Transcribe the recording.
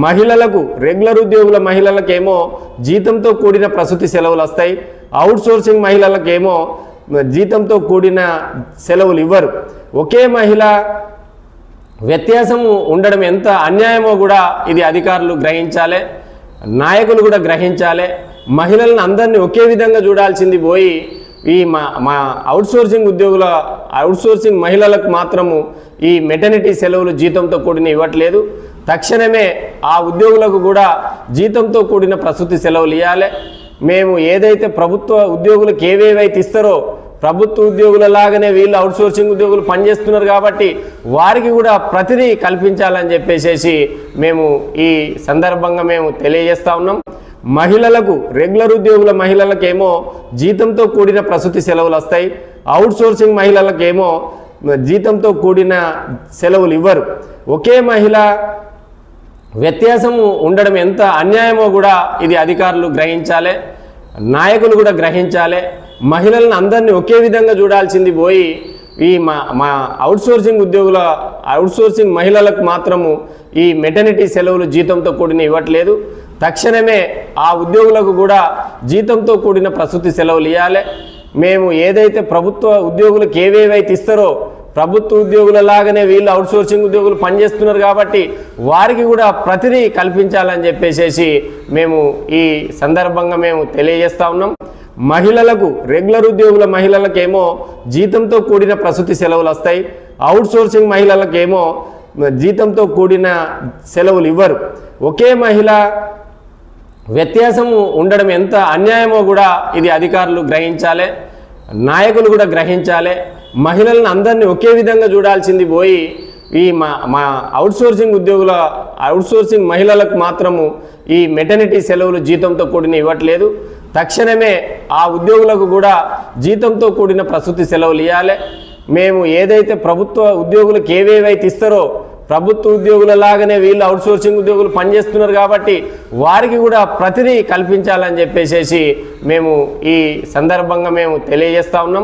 మహిళలకు రెగ్యులర్ ఉద్యోగుల మహిళలకేమో జీతంతో కూడిన ప్రసూతి సెలవులు వస్తాయి. అవుట్సోర్సింగ్ మహిళలకేమో జీతంతో కూడిన సెలవులు ఇవ్వరు. ఒకే మహిళ వ్యత్యాసం ఉండడం ఎంత అన్యాయమో కూడా ఇది అధికారులు గ్రహించాలి, నాయకులు కూడా గ్రహించాలి. మహిళలను అందరినీ ఒకే విధంగా చూడాల్సింది పోయి ఈ మా అవుట్సోర్సింగ్ మహిళలకు మాత్రము ఈ మెటర్నిటీ సెలవులు జీతంతో కూడిన ఇవ్వట్లేదు. తక్షణమే ఆ ఉద్యోగులకు కూడా జీతంతో కూడిన ప్రసూతి సెలవులు ఇవ్వాలి. మేము ఏదైతే ప్రభుత్వ ఉద్యోగులకు ఏవేవైతే ఇస్తారో ప్రభుత్వ ఉద్యోగులలాగానే వీళ్ళు అవుట్సోర్సింగ్ ఉద్యోగులు పనిచేస్తున్నారు కాబట్టి వారికి కూడా ప్రతిదీ కల్పించాలని చెప్పేసి మేము ఈ సందర్భంగా మేము తెలియజేస్తా ఉన్నాం. మహిళలకు రెగ్యులర్ ఉద్యోగుల మహిళలకేమో జీతంతో కూడిన ప్రసూతి సెలవులు వస్తాయి. అవుట్సోర్సింగ్ మహిళలకేమో జీతంతో కూడిన సెలవులు ఇవ్వరు. ఒకే మహిళ వ్యత్యాసం ఉండడం ఎంత అన్యాయమో కూడా ఇది అధికారులు గ్రహించాలి, నాయకులు కూడా గ్రహించాలి. మహిళలను అందరినీ ఒకే విధంగా చూడాల్సింది పోయి ఈ మా అవుట్సోర్సింగ్ మహిళలకు మాత్రము ఈ మెటర్నిటీ సెలవులు జీతంతో కూడిన ఇవ్వట్లేదు. తక్షణమే ఆ ఉద్యోగులకు కూడా జీతంతో కూడిన ప్రసూతి సెలవులు ఇవ్వాలి. మేము ఏదైతే ప్రభుత్వ ఉద్యోగులకు ఏవేవైతే ఇస్తారో ప్రభుత్వ ఉద్యోగులలాగానే వీళ్ళు అవుట్సోర్సింగ్ ఉద్యోగులు పనిచేస్తున్నారు కాబట్టి వారికి కూడా ప్రతిదీ కల్పించాలని చెప్పేసి మేము ఈ సందర్భంగా మేము తెలియజేస్తా ఉన్నాం. మహిళలకు రెగ్యులర్ ఉద్యోగుల మహిళలకేమో జీతంతో కూడిన ప్రసూతి సెలవులు వస్తాయి. అవుట్సోర్సింగ్ మహిళలకేమో జీతంతో కూడిన సెలవులు ఇవ్వరు. ఒకే మహిళ వ్యత్యాసం ఉండడం ఎంత అన్యాయమో కూడా ఇది అధికారులు గ్రహించాలి, నాయకులు కూడా గ్రహించాలి. మహిళలను అందరినీ ఒకే విధంగా చూడాల్సింది పోయి ఈ అవుట్సోర్సింగ్ మహిళలకు మాత్రము ఈ మెటర్నిటీ సెలవులు జీతంతో కూడిన ఇవ్వట్లేదు. తక్షణమే ఆ ఉద్యోగులకు కూడా జీతంతో కూడిన ప్రసూతి సెలవులు ఇవ్వాలి. మేము ఏదైతే ప్రభుత్వ ఉద్యోగులకు ఏవేవైతే ఇస్తారో ప్రభుత్వ ఉద్యోగులలాగానే వీళ్ళు అవుట్సోర్సింగ్ ఉద్యోగులు పనిచేస్తున్నారు కాబట్టి వారికి కూడా ప్రతిదీ కల్పించాలని చెప్పేసి మేము ఈ సందర్భంగా మేము తెలియజేస్తా ఉన్నాం.